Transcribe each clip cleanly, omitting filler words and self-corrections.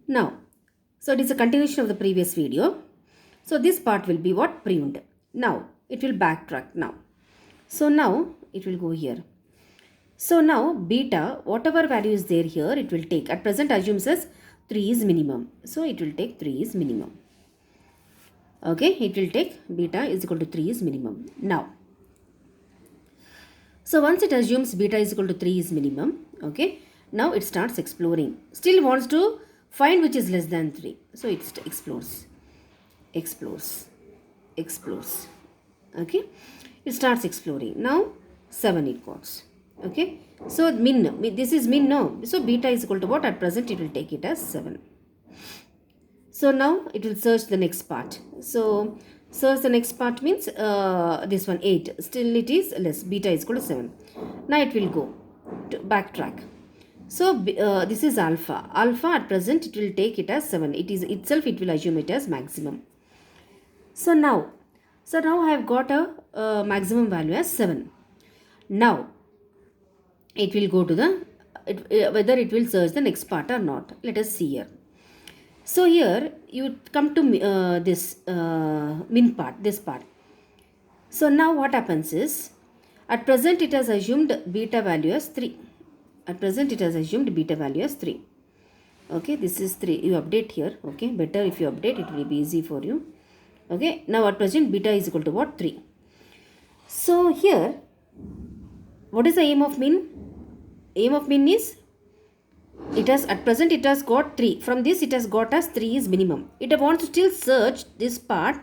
Now, so it is a continuation of the previous video. So this part will be what? Pruned. Now, it will backtrack now. So now, it will go here. So now, beta, whatever value is there here, it will take. At present, assumes as 3 is minimum. So it will take 3 is minimum. Okay, it will take beta is equal to 3 is minimum. Now, so once it assumes beta is equal to 3 is minimum, okay, now it starts exploring. Still wants to find which is less than 3. So it explores, explores, explores. Okay, it starts exploring. Now 7 it got. Okay, so this is min no. So beta is equal to what? At present it will take it as 7. So now it will search the next part. So search the next part means this one 8. Still it is less. Beta is equal to 7. Now it will go to backtrack. So this is alpha. Alpha at present it will take it as 7. It is itself it will assume it as maximum. So now I have got a maximum value as 7. Now it will go to the whether it will search the next part or not. Let us see here. So here you come to this min part, this part. So now what happens is, at present it has assumed beta value as 3. At present it has assumed beta value as 3. Okay, this is 3. You update here. Okay, better if you update, it will be easy for you. Okay, now at present beta is equal to what? 3. So here, what is the aim of min? Aim of min is, it has at present it has got 3. From this it has got as 3 is minimum. It wants to still search this part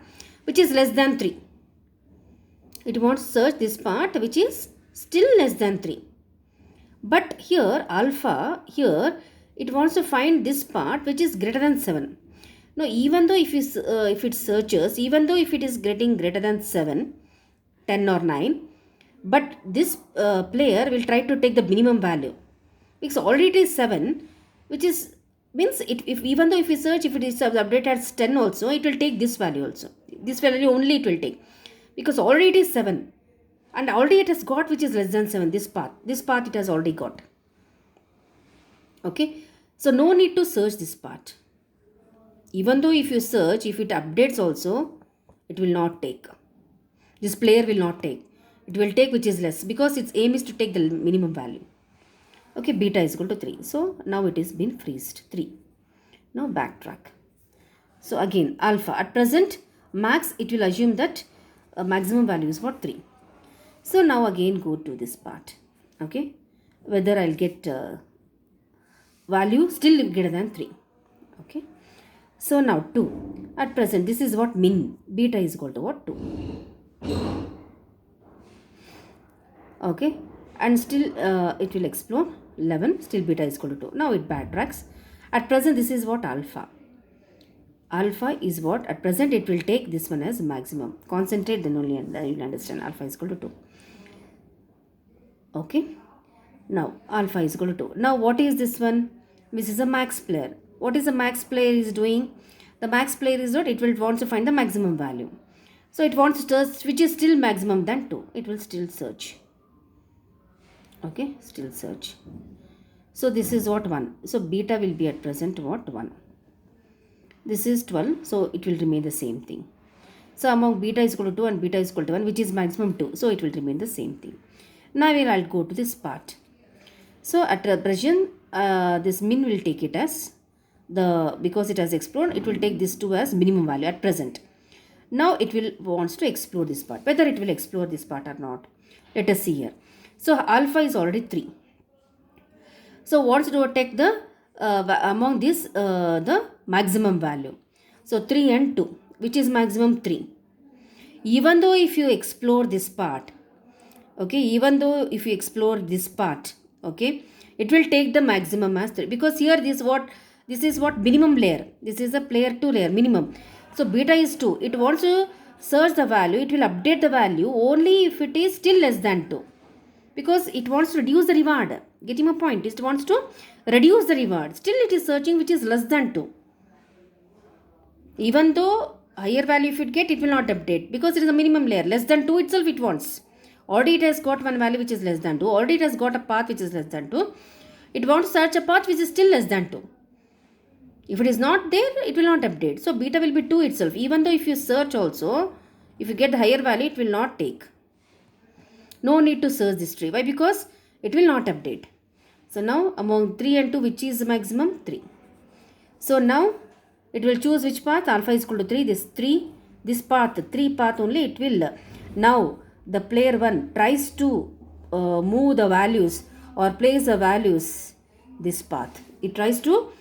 which is less than 3. It wants to search this part which is still less than 3. But here alpha, here it wants to find this part which is greater than 7. Now even though if it searches, even though if it is getting greater than 7, 10 or 9, but this player will try to take the minimum value. Because already it is 7, which is means it, if even though if we search, if it is updated as 10 also, it will take this value also. This value only it will take. Because already it is 7. And already it has got which is less than 7. This path it has already got. Okay. So no need to search this part. Even though if you search, if it updates also, it will not take. This player will not take. It will take which is less. Because its aim is to take the minimum value. Okay, beta is equal to 3. So now it is been freezed. 3. Now backtrack. So again, alpha. At present, max, it will assume that maximum value is what? 3. So now again go to this part. Okay. Whether I'll get value still greater than 3. Okay. So now 2. At present, this is what min. Beta is equal to what? 2. Okay. And still it will explore. 11. Still beta is equal to 2. Now it backtracks. At present, this is what alpha. Alpha is what? At present, it will take this one as maximum. Concentrate, then only you will understand. Alpha is equal to 2. Okay. Now, alpha is equal to 2. Now, what is this one? This is a max player. What is the max player is doing? The max player is what? It will want to find the maximum value. So, it wants to search which is still maximum than 2. It will still search. Okay. Still search. So, this is what? 1. So, beta will be at present what? 1. This is 12. So, it will remain the same thing. So, among beta is equal to 2 and beta is equal to 1, which is maximum 2. So, it will remain the same thing. Now, I'll go to this part. So, at present, this min will take it as because it has explored, it will take this 2 as minimum value at present. Now, it will wants to explore this part. Whether it will explore this part or not. Let us see here. So, alpha is already 3. So, wants to take the among this the maximum value. So, 3 and 2, which is maximum 3. Even though if you explore this part, okay, even though if you explore this part, okay, it will take the maximum as 3. Because here this is what minimum layer. This is a player 2 layer, minimum. So, beta is 2. It wants to search the value. It will update the value only if it is still less than 2. Because it wants to reduce the reward. Getting my point? It wants to reduce the reward. Still it is searching which is less than 2. Even though higher value if it get, it will not update. Because it is a minimum layer. Less than 2 itself it wants. Already it has got one value which is less than 2. Already it has got a path which is less than 2. It wants to search a path which is still less than 2. If it is not there, it will not update. So beta will be 2 itself. Even though if you search also, if you get the higher value, it will not take. No need to search this tree. Why? Because it will not update. So now among 3 and 2, which is the maximum? 3. So now it will choose which path? Alpha is equal to 3. This 3, this path, 3 path only it will. Now the player 1 tries to move the values or place the values this path. It tries to